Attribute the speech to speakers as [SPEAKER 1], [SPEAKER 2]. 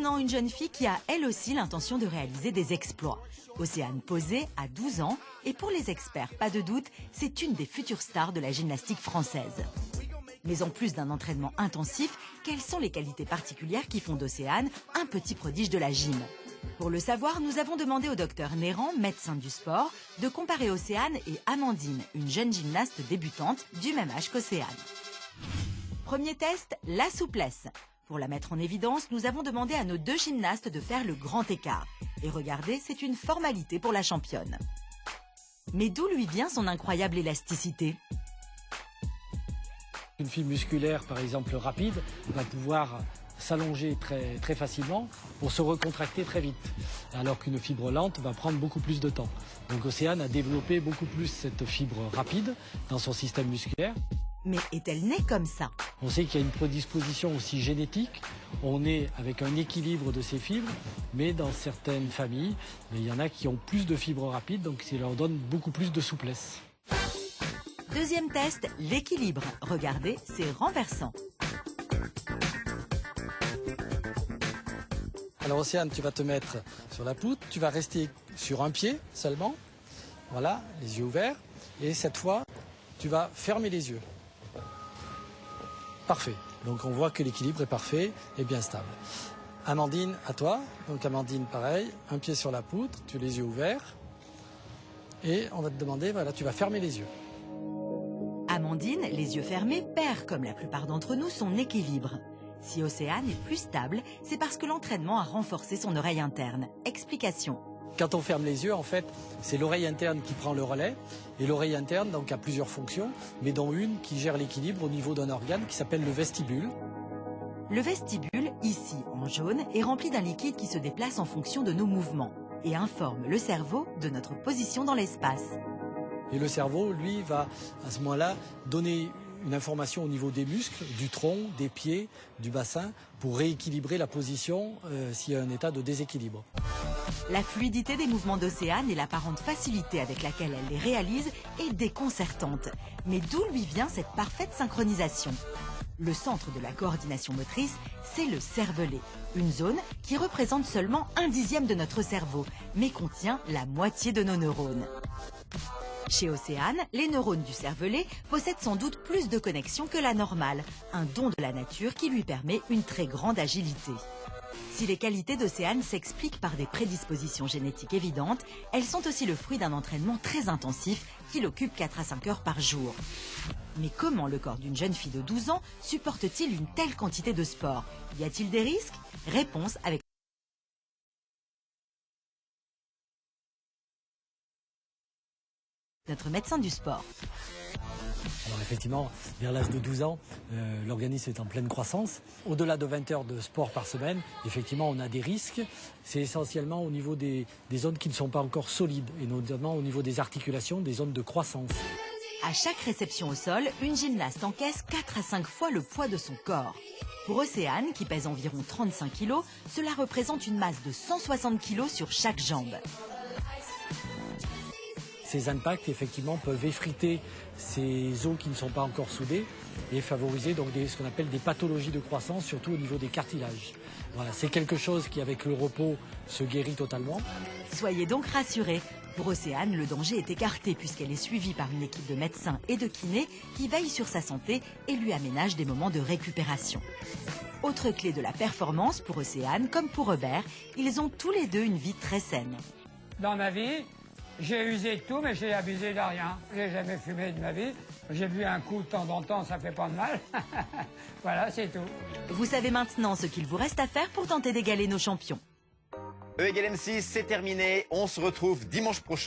[SPEAKER 1] maintenant une jeune fille qui a elle aussi l'intention de réaliser des exploits. Océane Posé a 12 ans et pour les experts, pas de doute, c'est une des futures stars de la gymnastique française. Mais en plus d'un entraînement intensif, quelles sont les qualités particulières qui font d'Océane un petit prodige de la gym? Pour le savoir, nous avons demandé au docteur Néran, médecin du sport, de comparer Océane et Amandine, une jeune gymnaste débutante du même âge qu'Océane. Premier test, la souplesse. Pour la mettre en évidence, nous avons demandé à nos deux gymnastes de faire le grand écart. Et regardez, c'est une formalité pour la championne. Mais d'où lui vient son incroyable élasticité?
[SPEAKER 2] Une fibre musculaire, par exemple rapide, va pouvoir s'allonger très facilement pour se recontracter très vite, alors qu'une fibre lente va prendre beaucoup plus de temps. Donc Océane a développé beaucoup plus cette fibre rapide dans son système musculaire.
[SPEAKER 1] Mais est-elle née comme ça?
[SPEAKER 2] On sait qu'il y a une prédisposition aussi génétique. On est avec un équilibre de ces fibres, mais dans certaines familles, il y en a qui ont plus de fibres rapides, donc ça leur donne beaucoup plus de souplesse.
[SPEAKER 1] Deuxième test, l'équilibre. Regardez, c'est renversant.
[SPEAKER 2] Alors Océane, tu vas te mettre sur la poutre, tu vas rester sur un pied seulement, voilà, les yeux ouverts, et cette fois, tu vas fermer les yeux. Parfait. Donc on voit que l'équilibre est parfait et bien stable. Amandine, à toi. Donc Amandine, pareil, un pied sur la poutre, tu as les yeux ouverts. Et on va te demander, voilà, tu vas fermer les yeux.
[SPEAKER 1] Amandine, les yeux fermés, perd, comme la plupart d'entre nous, son équilibre. Si Océane est plus stable, c'est parce que l'entraînement a renforcé son oreille interne. Explication.
[SPEAKER 2] Quand on ferme les yeux, en fait, c'est l'oreille interne qui prend le relais. Et l'oreille interne, donc, a plusieurs fonctions, mais dont une qui gère l'équilibre au niveau d'un organe qui s'appelle le vestibule.
[SPEAKER 1] Le vestibule, ici en jaune, est rempli d'un liquide qui se déplace en fonction de nos mouvements et informe le cerveau de notre position dans l'espace.
[SPEAKER 2] Et le cerveau, lui, va à ce moment-là donner une information au niveau des muscles, du tronc, des pieds, du bassin, pour rééquilibrer la position s'il y a un état de déséquilibre.
[SPEAKER 1] La fluidité des mouvements d'Océane et l'apparente facilité avec laquelle elle les réalise est déconcertante. Mais d'où lui vient cette parfaite synchronisation? Le centre de la coordination motrice, c'est le cervelet, une zone qui représente seulement 1/10 de notre cerveau, mais contient la moitié de nos neurones. Chez Océane, les neurones du cervelet possèdent sans doute plus de connexions que la normale, un don de la nature qui lui permet une très grande agilité. Si les qualités d'Océane s'expliquent par des prédispositions génétiques évidentes, elles sont aussi le fruit d'un entraînement très intensif qui l'occupe 4 à 5 heures par jour. Mais comment le corps d'une jeune fille de 12 ans supporte-t-il une telle quantité de sport? Y a-t-il des risques? Réponse avec notre médecin du sport.
[SPEAKER 2] Alors effectivement, vers l'âge de 12 ans, l'organisme est en pleine croissance. Au-delà de 20 heures de sport par semaine, effectivement, on a des risques. C'est essentiellement au niveau des zones qui ne sont pas encore solides, et notamment au niveau des articulations, des zones de croissance.
[SPEAKER 1] À chaque réception au sol, une gymnaste encaisse 4 à 5 fois le poids de son corps. Pour Océane, qui pèse environ 35 kg, cela représente une masse de 160 kg sur chaque jambe.
[SPEAKER 2] Ces impacts, effectivement, peuvent effriter ces os qui ne sont pas encore soudés et favoriser donc ce qu'on appelle des pathologies de croissance, surtout au niveau des cartilages. Voilà, c'est quelque chose qui, avec le repos, se guérit totalement.
[SPEAKER 1] Soyez donc rassurés. Pour Océane, le danger est écarté puisqu'elle est suivie par une équipe de médecins et de kinés qui veillent sur sa santé et lui aménagent des moments de récupération. Autre clé de la performance pour Océane, comme pour Robert, ils ont tous les deux une vie très saine.
[SPEAKER 3] Dans ma vie, j'ai usé de tout, mais j'ai abusé de rien. J'ai jamais fumé de ma vie. J'ai bu un coup de temps en temps, ça fait pas de mal. Voilà, c'est tout.
[SPEAKER 1] Vous savez maintenant ce qu'il vous reste à faire pour tenter d'égaler nos champions.
[SPEAKER 4] E = M6, c'est terminé. On se retrouve dimanche prochain.